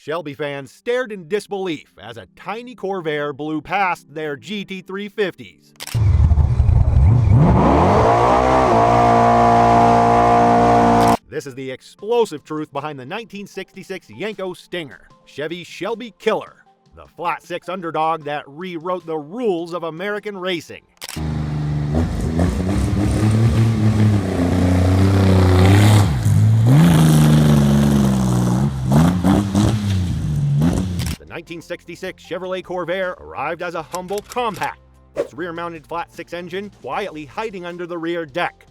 Shelby fans stared in disbelief as a tiny Corvair blew past their GT350s. This is the explosive truth behind the 1966 Yenko Stinger, Chevy's Shelby killer, the flat six underdog that rewrote the rules of American racing. The 1966 Chevrolet Corvair arrived as a humble compact, its rear-mounted flat-six engine quietly hiding under the rear deck.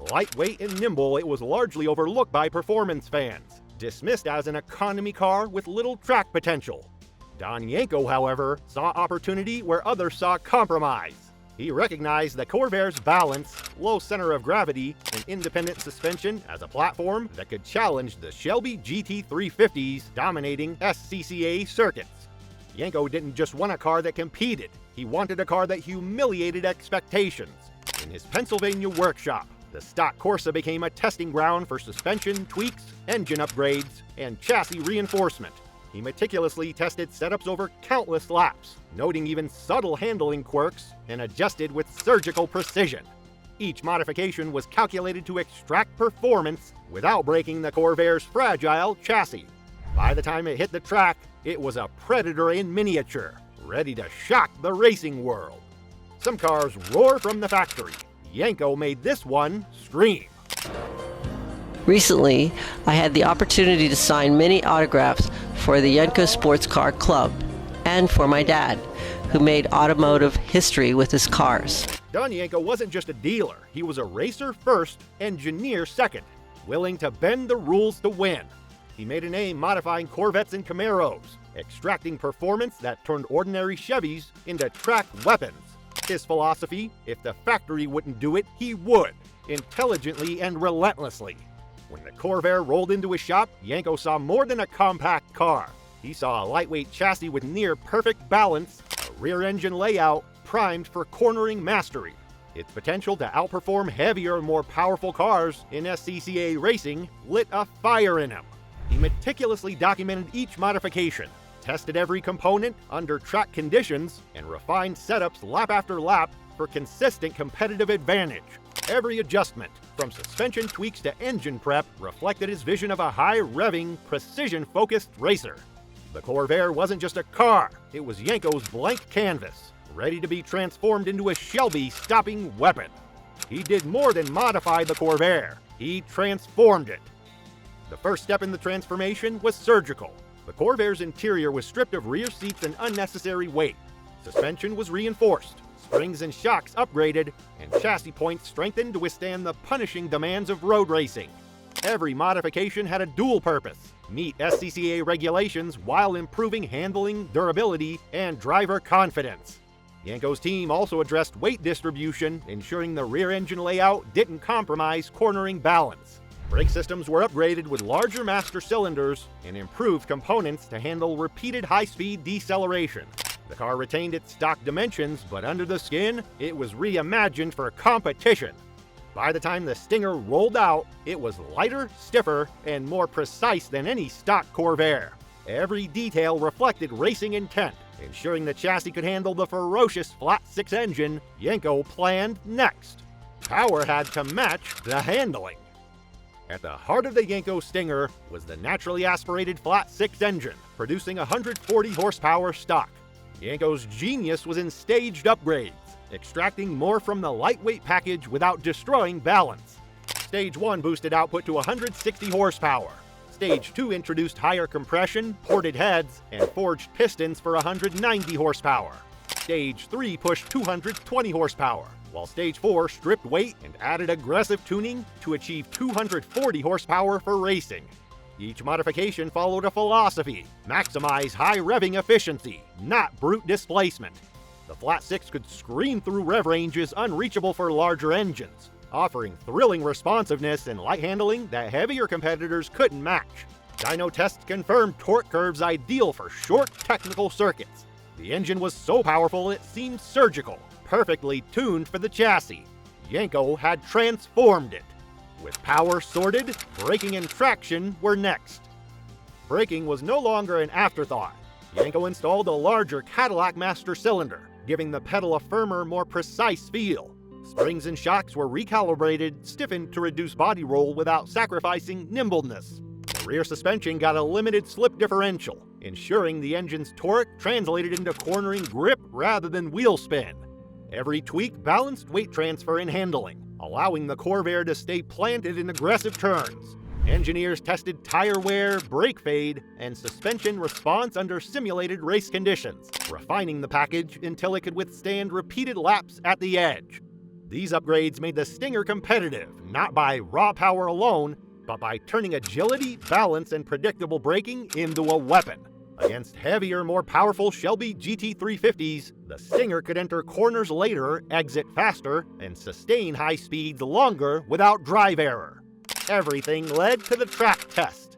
Lightweight and nimble, it was largely overlooked by performance fans, dismissed as an economy car with little track potential. Don Yenko, however, saw opportunity where others saw compromise. He recognized the Corvair's balance, low center of gravity, and independent suspension as a platform that could challenge the Shelby GT350's dominating SCCA circuits. Yenko didn't just want a car that competed, he wanted a car that humiliated expectations. In his Pennsylvania workshop, the stock Corsa became a testing ground for suspension tweaks, engine upgrades, and chassis reinforcement. He meticulously tested setups over countless laps, noting even subtle handling quirks, and adjusted with surgical precision. Each modification was calculated to extract performance without breaking the Corvair's fragile chassis. By the time it hit the track, it was a predator in miniature, ready to shock the racing world. Some cars roar from the factory. Yenko made this one scream. Recently, I had the opportunity to sign many autographs for the Yenko Sports Car Club and for my dad, who made automotive history with his cars. Don Yenko wasn't just a dealer, he was a racer first, engineer second, willing to bend the rules to win. He made a name modifying Corvettes and Camaros, extracting performance that turned ordinary Chevys into track weapons. His philosophy, if the factory wouldn't do it, he would, intelligently and relentlessly. When the Corvair rolled into his shop, Yenko saw more than a compact car. He saw a lightweight chassis with near-perfect balance, a rear-engine layout primed for cornering mastery. Its potential to outperform heavier and more powerful cars in SCCA racing lit a fire in him. He meticulously documented each modification, tested every component under track conditions, and refined setups lap after lap for consistent competitive advantage. Every adjustment, from suspension tweaks to engine prep, reflected his vision of a high-revving, precision-focused racer. The Corvair wasn't just a car, it was Yenko's blank canvas, ready to be transformed into a Shelby stopping weapon. He did more than modify the Corvair, he transformed it. The first step in the transformation was surgical. The Corvair's interior was stripped of rear seats and unnecessary weight. Suspension was reinforced, springs and shocks upgraded, and chassis points strengthened to withstand the punishing demands of road racing. Every modification had a dual purpose: meet SCCA regulations while improving handling, durability, and driver confidence. Yenko's team also addressed weight distribution, ensuring the rear engine layout didn't compromise cornering balance. Brake systems were upgraded with larger master cylinders and improved components to handle repeated high-speed deceleration. The car retained its stock dimensions, but under the skin, it was reimagined for competition. By the time the Stinger rolled out, it was lighter, stiffer, and more precise than any stock Corvair. Every detail reflected racing intent, ensuring the chassis could handle the ferocious flat-six engine Yenko planned next. Power had to match the handling. At the heart of the Yenko Stinger was the naturally aspirated flat-six engine, producing 140 horsepower stock. Yenko's genius was in staged upgrades, extracting more from the lightweight package without destroying balance. Stage 1 boosted output to 160 horsepower. Stage 2 introduced higher compression, ported heads, and forged pistons for 190 horsepower. Stage 3 pushed 220 horsepower, while Stage 4 stripped weight and added aggressive tuning to achieve 240 horsepower for racing. Each modification followed a philosophy: maximize high revving efficiency, not brute displacement. The flat six could scream through rev ranges unreachable for larger engines, offering thrilling responsiveness and light handling that heavier competitors couldn't match. Dyno tests confirmed torque curves ideal for short technical circuits. The engine was so powerful it seemed surgical, perfectly tuned for the chassis. Yenko had transformed it. With power sorted, braking and traction were next. Braking was no longer an afterthought. Yenko installed a larger Cadillac master cylinder, giving the pedal a firmer, more precise feel. Springs and shocks were recalibrated, stiffened to reduce body roll without sacrificing nimbleness. The rear suspension got a limited slip differential, ensuring the engine's torque translated into cornering grip rather than wheel spin. Every tweak balanced weight transfer and handling, allowing the Corvair to stay planted in aggressive turns. Engineers tested tire wear, brake fade, and suspension response under simulated race conditions, refining the package until it could withstand repeated laps at the edge. These upgrades made the Stinger competitive, not by raw power alone, but by turning agility, balance, and predictable braking into a weapon. Against heavier, more powerful Shelby GT350s, the Stinger could enter corners later, exit faster, and sustain high speeds longer without drive error. Everything led to the track test.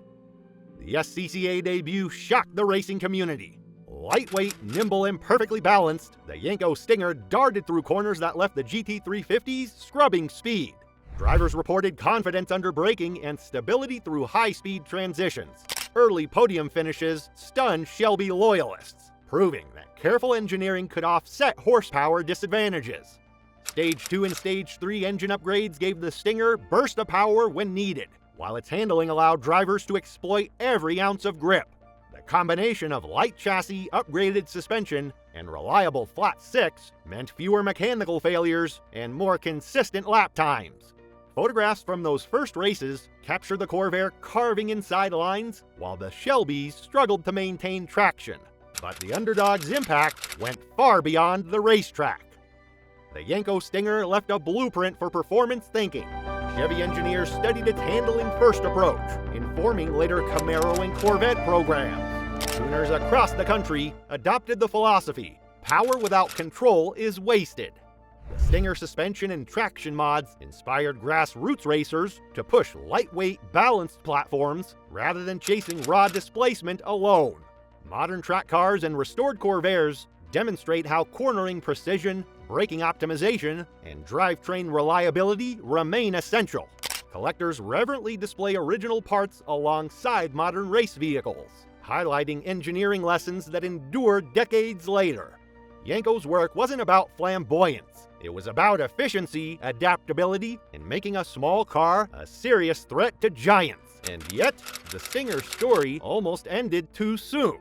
The SCCA debut shocked the racing community. Lightweight, nimble, and perfectly balanced, the Yenko Stinger darted through corners that left the GT350s scrubbing speed. Drivers reported confidence under braking and stability through high-speed transitions. Early podium finishes stunned Shelby loyalists, proving that careful engineering could offset horsepower disadvantages. Stage 2 and Stage 3 engine upgrades gave the Stinger burst of power when needed, while its handling allowed drivers to exploit every ounce of grip. The combination of light chassis, upgraded suspension, and reliable flat six meant fewer mechanical failures and more consistent lap times. Photographs from those first races captured the Corvair carving inside lines, while the Shelbys struggled to maintain traction. But the underdog's impact went far beyond the racetrack. The Yenko Stinger left a blueprint for performance thinking. Chevy engineers studied its handling first approach, informing later Camaro and Corvette programs. Tuners across the country adopted the philosophy, power without control is wasted. The Stinger suspension and traction mods inspired grassroots racers to push lightweight, balanced platforms rather than chasing raw displacement alone. Modern track cars and restored Corvairs demonstrate how cornering precision, braking optimization, and drivetrain reliability remain essential. Collectors reverently display original parts alongside modern race vehicles, highlighting engineering lessons that endure decades later. Yenko's work wasn't about flamboyance. It was about efficiency, adaptability, and making a small car a serious threat to giants. And yet, the Stinger story almost ended too soon.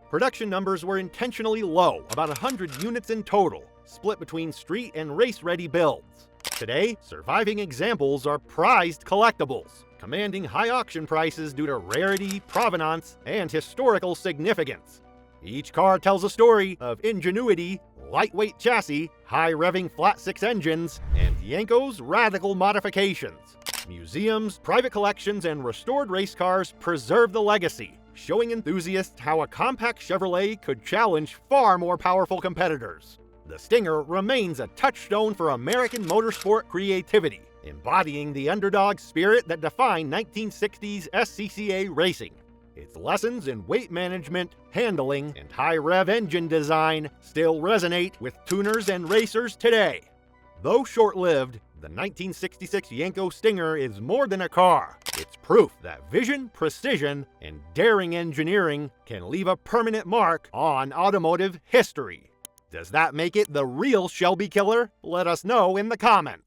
Production numbers were intentionally low, about 100 units in total, split between street and race-ready builds. Today, surviving examples are prized collectibles, commanding high auction prices due to rarity, provenance, and historical significance. Each car tells a story of ingenuity, lightweight chassis, high-revving flat-six engines, and Yenko's radical modifications. Museums, private collections, and restored race cars preserve the legacy, showing enthusiasts how a compact Chevrolet could challenge far more powerful competitors. The Stinger remains a touchstone for American motorsport creativity, embodying the underdog spirit that defined 1960s SCCA racing. Its lessons in weight management, handling, and high-rev engine design still resonate with tuners and racers today. Though short-lived, the 1966 Yenko Stinger is more than a car. It's proof that vision, precision, and daring engineering can leave a permanent mark on automotive history. Does that make it the real Shelby killer? Let us know in the comments.